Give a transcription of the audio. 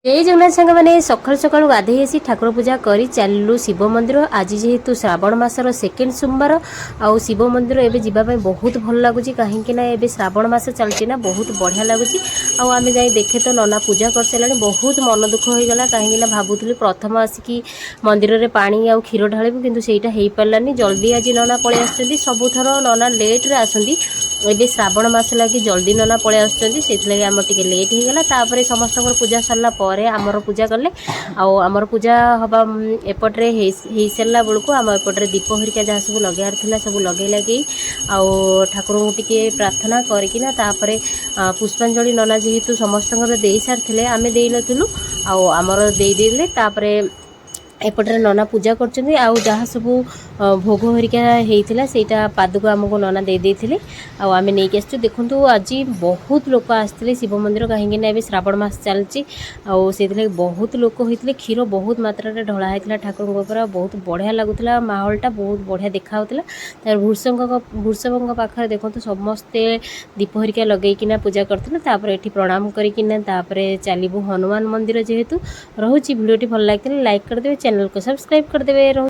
जय जगन्नाथ सांग मैंने सकाल सकाल गाधे आसी ठाकुर पूजा कर चलू शिव मंदिर। आज जेहेतु श्रावण मासर सेकेंड सोमवार आउ शिव मंदिर एवं जावाई बहुत भल लगुच कहीं श्रावण मास चलती ना बहुत बढ़िया लगुच। आम जा देखे तो नना पूजा कर सारे बहुत मन दुख हो गला कहीं भावुली प्रथम आसिकी मंदिर में पानी आउ क्षीर ढालू किंतु सेटा हो पारानी जल्दी आज नना पलि आसुँच सबुथर नना लेट्रे आसती ए श्रावण मास लगी जल्दी नना पलि आम टे लेट हो गला समस्त पूजा सरला आमर पूजा कले आमर पूजा हवा एपट्रे हो सारा बेलू आम एपट्रे दीप हरिका जहाँ सब लगार सब लगे लगे ठाकुर को टे प्रार्थना करना पुष्पांजलि नना जेहेतु समस्त दे सारी आम दे नथिलु आमर देदेले एपटे नना पूजा करछन्ती आउ जहाँ सब भोग हरिका होता सेटा पादक आमको नना दे देथिले आम नहीं आसु। देखूँ आज बहुत लोक आसते शिव मंदिर कहीं श्रावण मास चलती से बहुत लोक होते क्षीर बहुत मात्रा ढला होता ठाकुर बहुत बढ़िया लगुला माहौलटा बहुत बढ़िया देखा भूषंग पाखे देखो समस्ते दीप हरिका लगेकिना पूजा करते ये प्रणाम करना चलू हनुमान मंदिर जेहेतु रोचे भिडियोटी भल लगे लाइक करदे चैनल को सब्सक्राइब करदे।